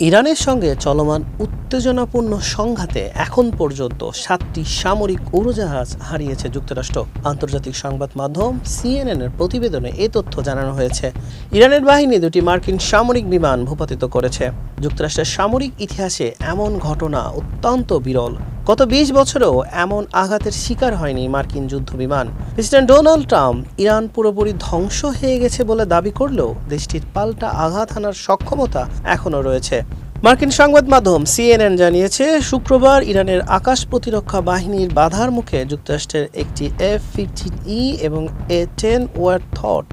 ইরানের সঙ্গে চলমান উত্তেজনাপূর্ণ সংঘাতে এখন পর্যন্ত 7টি সামরিক উড়োজাহাজ হারিয়েছে যুক্তরাষ্ট্র। আন্তর্জাতিক সংবাদ মাধ্যম সিএনএনের প্রতিবেদনে এ তথ্য জানানো হয়েছে। ইরানের বাহিনী 2টি মার্কিন সামরিক বিমান ভূপাতিত করেছে। যুক্তরাষ্ট্রের সামরিক ইতিহাসে এমন ঘটনা অত্যন্ত বিরল। গত 20 বছরেও এমন আঘাতের শিকার হয়নি মার্কিন যুদ্ধ বিমান। প্রেসিডেন্ট ডোনাল্ড ট্রাম্প ইরান পুরোপুরি ধ্বংস হয়ে গেছে বলে দাবি করলেও দেশটির পাল্টা আঘাত হানার সক্ষমতা এখনও রয়েছে। মার্কিন সংবাদ মাধ্যম সিএনএন জানিয়েছে, শুক্রবার ইরানের আকাশ প্রতিরক্ষা বাহিনীর বাধার মুখে যুক্তরাষ্ট্রের একটি F-15E এবং A-10 ওয়ারথড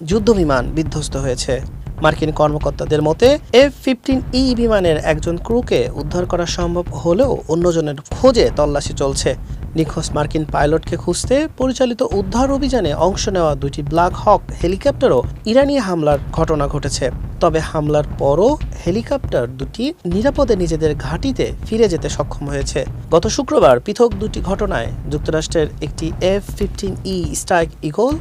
যুদ্ধবিমান বিধ্বস্ত হয়েছে। মার্কিন কর্মকর্তাদের মতে F-15E বিমানের একজন ক্রুকে উদ্ধার করা সম্ভব হলেও অন্যজনের খোঁজে তল্লাশি চলছে। নিখোঁজ মার্কিন পাইলটকে খুঁজতে পরিচালিত উদ্ধার অভিযানে অংশ নেওয়া 2টি ব্ল্যাক হক হেলিকপ্টারও ইরানি হামলার ঘটনা ঘটেছে। তবে হামলার পরও হেলিকপ্টার দুটি নিরাপদে নিজেদের ঘাঁটিতে ফিরে যেতে সক্ষম হয়েছে। গত শুক্রবার পৃথক 2টি ঘটনায় যুক্তরাষ্ট্রের একটি F-15E স্ট্রাইক ঈগল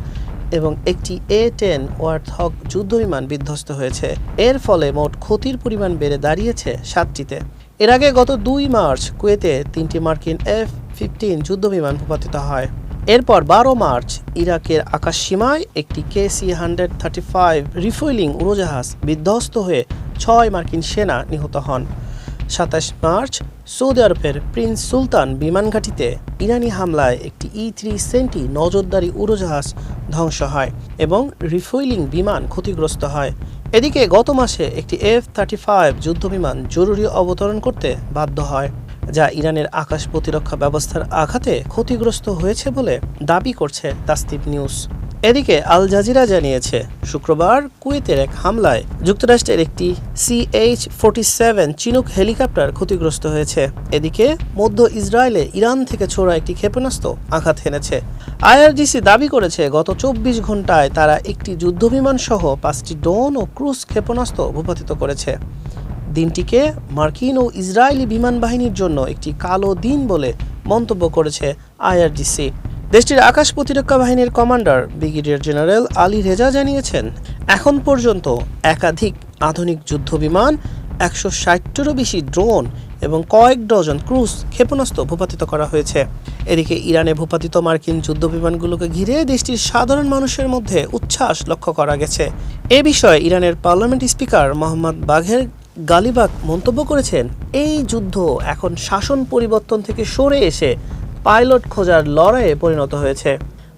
এবং একটি A-10 ওয়ারথগ যুদ্ধবিমান বিধ্বস্ত হয়েছে। এর ফলে মোট ক্ষতির পরিমাণ বেড়ে দাঁড়িয়েছে 7টিতে। এর আগে গত 2 মার্চ কুয়েতে 3টি মার্কিন F-15 যুদ্ধবিমান ভূপাতিত হয়। এরপর 12 মার্চ ইরাকের আকাশসীমায় একটি KC-135 রিফুয়েলিং উড়োজাহাজ বিধ্বস্ত হয়ে 6 মার্কিন সেনা নিহত হন। 27 মার্চ সৌদি আরবের প্রিন্স সুলতান বিমানঘাঁটিতে ইরানি হামলায় একটি E-3 সেন্টি নজরদারি উড়োজাহাজ ধ্বংস হয় এবং রিফুয়েলিং বিমান ক্ষতিগ্রস্ত হয়। এদিকে গত মাসে একটি F-35 যুদ্ধবিমান জরুরি অবতরণ করতে বাধ্য হয়, যা ইরানের আকাশ প্রতিরক্ষা ব্যবস্থার আঘাতে ক্ষতিগ্রস্ত হয়েছে বলে দাবি করছে তাসনিম নিউজ। এদিকে আল জাজিরা জানিয়েছে, শুক্রবার কুয়েতের এক হামলায় যুক্তরাষ্ট্রের একটি CH-47 চিনুক হেলিকপ্টার ক্ষতিগ্রস্ত হয়েছে। এদিকে মধ্য ইসরায়েলে ইরান থেকে ছোড়া একটি ক্ষেপণাস্ত্র আঘাত হেনেছে। IRGC দাবি করেছে, গত 24 ঘন্টায় তারা একটি যুদ্ধবিমান সহ 5টি ড্রোন ও ক্রুজ ক্ষেপণাস্ত্র ভূপাতিত করেছে। দিনটিকে মার্কিন ও ইসরায়েলি বিমান বাহিনীর জন্য একটি কালো দিন বলে মন্তব্য করেছে IRGC। দেশটির আকাশ প্রতিরক্ষা বাহিনীর commander brigadier general Ali Reza জানিয়েছেন, এখন পর্যন্ত একাধিক আধুনিক যুদ্ধবিমান, 160টিরও বেশি ড্রোন এবং কয়েক ডজন ক্রুজ ক্ষেপণাস্ত্র ভূপাতিত করা হয়েছে। এদিকে ইরানে ভূপাতিত মার্কিন যুদ্ধবিমানগুলোকে ঘিরে দেশটির সাধারণ মানুষের মধ্যে উচ্ছ্বাস লক্ষ্য করা গেছে। এ বিষয়ে ইরানের পার্লামেন্ট স্পিকার মোহাম্মদ বাঘের গালিবাক মন্তব্য করেছেন, এই যুদ্ধ এখন শাসন পরিবর্তন থেকে সরে এসে পাইলট খোঁজার লড়াইয়ে পরিণত হয়েছে।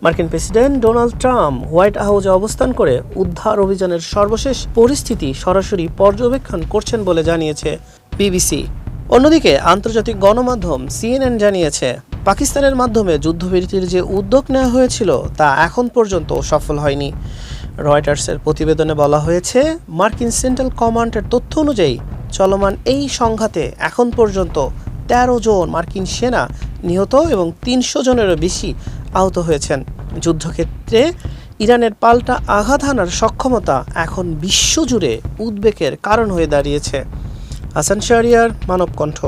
মার্কিন প্রেসিডেন্ট ডোনাল্ড ট্রাম্প হোয়াইট হাউসে অবস্থান করে উদ্ধার অভিযানের সর্বশেষ পরিস্থিতি সরাসরি পর্যবেক্ষণ করছেন বলে জানিয়েছে BBC। অন্যদিকে আন্তর্জাতিক গণমাধ্যম CNN জানিয়েছে, পাকিস্তানের মাধ্যমে যুদ্ধবিরতির যে উদ্যোগ নেওয়া হয়েছিল তা এখন পর্যন্ত সফল হয়নি। রয়টার্সের প্রতিবেদনে বলা হয়েছে, মার্কিন সেন্ট্রাল কমান্ডের তথ্য অনুযায়ী চলমান এই সংঘাতে এখন পর্যন্ত 13 জন মার্কিন সেনা নিহত এবং 300 জনেরও বেশি আহত হয়েছেন। যুদ্ধক্ষেত্রে ইরানের পাল্টা আঘাত হানার সক্ষমতা এখন বিশ্বজুড়ে উদ্বেগের কারণ হয়ে দাঁড়িয়েছে। হাসান শাহরিয়ার, মানবকণ্ঠ।